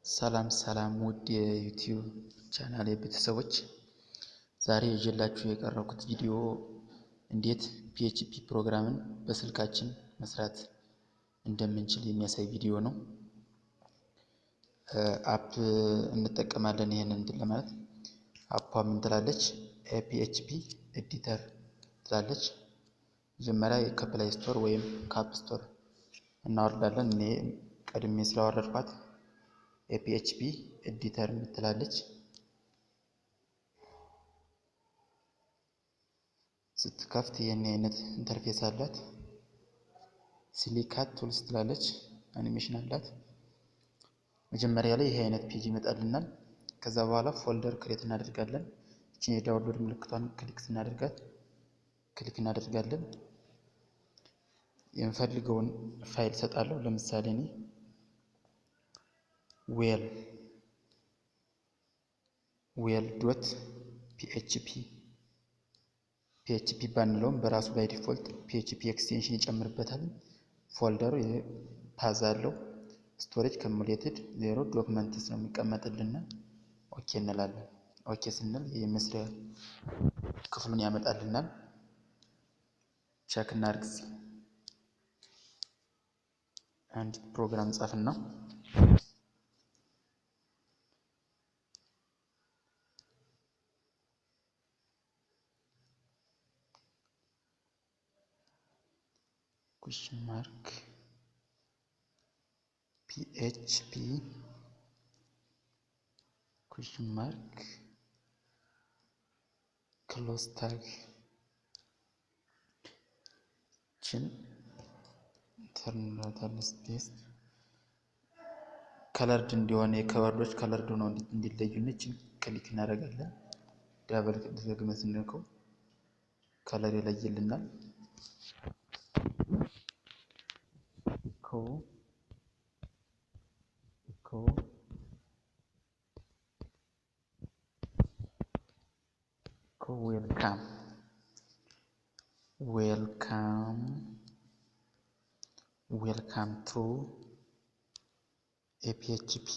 ሰላም ሰላም ውድ የዩቲዩብ ቻናል ቤተሰቦች፣ ዛሬ ይዤላችሁ የቀረብኩት ቪዲዮ እንዴት PHP ፕሮግራምን በስልካችን መስራት እንደምንችል የሚያሳይ ቪዲዮ ነው። አፕ እንጠቀማለን። ይሄንን ለማለት አፓ ምን ትላለች? PHP ኤዲተር ትላለች። መጀመሪያ ከፕላይ ስቶር ወይም ከአፕ ስቶር እናወርዳለን። እኔ ቀድሜ ስላወረድኳት PHP ኤዲተር ምትላለች። ስትከፍት ይሄን አይነት ኢንተርፌስ አላት። ሲሊካት ቱልስ ትላለች። አኒሜሽን አላት። መጀመሪያ ላይ ይሄ አይነት ፔጅ ይመጣልናል። ከዛ በኋላ ፎልደር ክሬት እናደርጋለን። እቺን የዳውንሎድ ምልክቷን ክሊክ እናደርጋለን። የምፈልገውን ፋይል ሰጣለሁ። ለምሳሌ እኔ ዌል.php ባንለውም በራሱ ባይ ዲፎልት PHP ኤክስቴንሽን ይጨምርበታል። ፎልደሩ ፓዝ አለው። ስቶሬጅ ኮሙሌትድ 0 ዶክመንትስ ነው የሚቀመጥልና ኦኬ እንላለን። ኦኬ ስንል የመስሪያ ክፍሉን ያመጣልናል። ቼክ እናድርግ። አንድ ፕሮግራም ጻፍና question mark PHP question mark close tag ችን ኢንተርናል ስፔስ ከለርድ እንዲሆን የከወርዶች ከለርድ ነው እንዲለዩን እቺን ክሊክ እናደርጋለን። ዳብል ደግመን ስንነካው ከለር ይለይልናል። welcome to PHP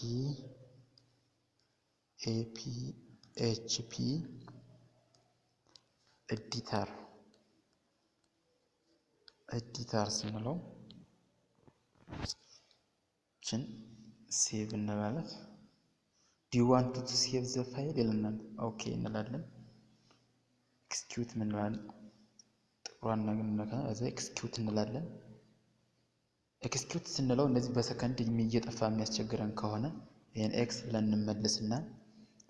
ኤዲተር ስንለው ችን ሴቭ እንላለን። do you want to save the file ይለናል። ኦኬ እንላለን። ኤክስኪዩት እንላለን። ጥቁሯን ነገር እንነካለን። እዛ ኤክስኪዩት እንላለን። ኤክስኪዩት ስንለው እንደዚህ በሰከንድ እየጠፋ የሚያስቸግረን ከሆነ ይሄን ኤክስ ብለን እንመለስና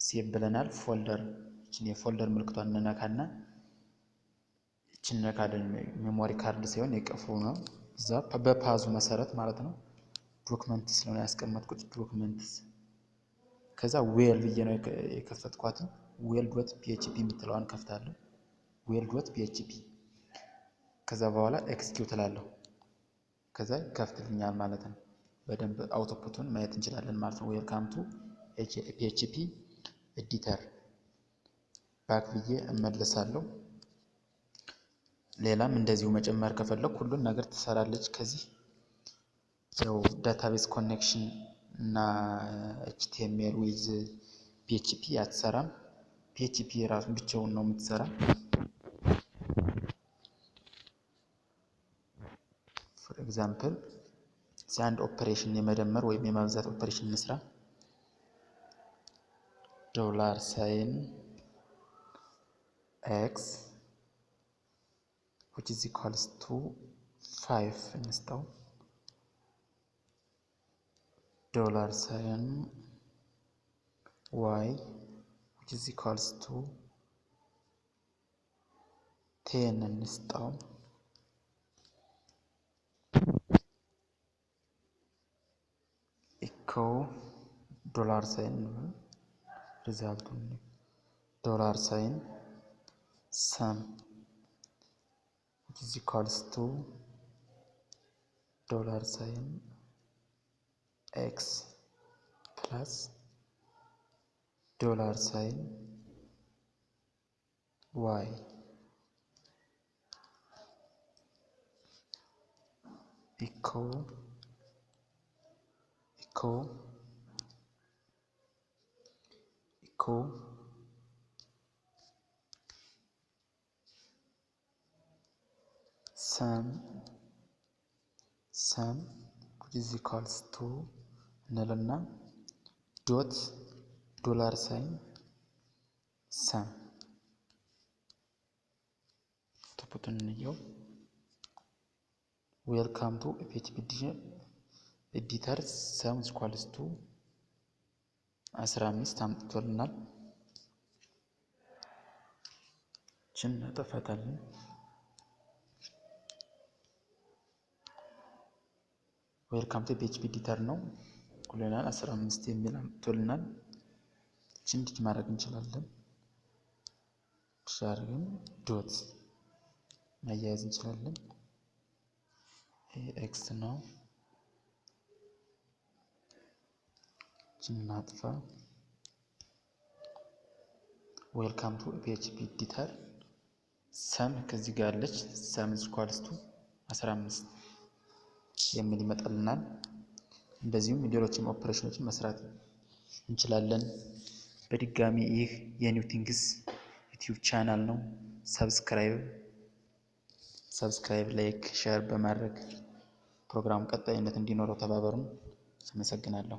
ሴቭ ብለናል። ፎልደር እቺን የፎልደር ምልክቷን እንነካና እቺን ነካለን። ሜሞሪ ካርድ ሳይሆን የቀፉ ነው። እዛ በፓዙ መሰረት ማለት ነው። ዶክመንትስ ነው ያስቀመጥኩት። ዶክመንትስ ከዛ ዌል ብዬ ነው የከፈትኳት። ዌል.php የምትለዋን ከፍታለሁ። ዌል.php ከዛ በኋላ ኤክስኪዩት እላለሁ። ከዛ ከፍትልኛል ማለት ነው። በደንብ አውቶፑቱን ማየት እንችላለን ማለት ነው። ዌልካም ቱ PHP ኤዲተር ባክ ብዬ እመለሳለሁ። ሌላም እንደዚሁ መጨመር ከፈለኩ ሁሉን ነገር ትሰራለች። ከዚህ ያው ዳታቤዝ ኮኔክሽን እና HTML ዊዝ PHP አትሰራም። PHP ራሱን ብቻውን ነው የምትሰራ። ፎር ኤግዛምፕል አንድ ኦፕሬሽን የመደመር ወይም የማብዛት ኦፕሬሽን እንስራ። $x which is equals to 5 እንስጠው። $y which is equals to 10 እንስጠው። $sign ሪዛልቱን $sign sum which is equals to $sign x plus $sign y equal ኮ ሰም which is equals to እንልና ዶት ዶላር ሳይን ሰም ተፖቱን እንየው። ዌልካም ቱ PHP ኤዲተር ሰም is equals to 15 አምጥቶልናል። ችን እናጠፋታለን። ዌልካም ቱ PHP ኤዲተር ነው ኩለናል 15 የሚል አምጥቶልናል። ችን ዲት ማድረግ እንችላለን። ሻርግን ዶት ማያያዝ እንችላለን። ኤክስ ነው። ችን እናጥፋ። ዌልካም ቱ PHP ኤዲተር ሰም ከዚህ ጋር አለች። ሰም is equals to 15 የሚል ይመጣልናል። እንደዚሁም ሌሎችም ኦፕሬሽኖችን መስራት እንችላለን። በድጋሚ ይህ የኒው ቲንግስ ዩቲዩብ ቻናል ነው። ሰብስክራይብ፣ ላይክ፣ ሼር በማድረግ ፕሮግራም ቀጣይነት እንዲኖረው ተባበሩን። አመሰግናለሁ።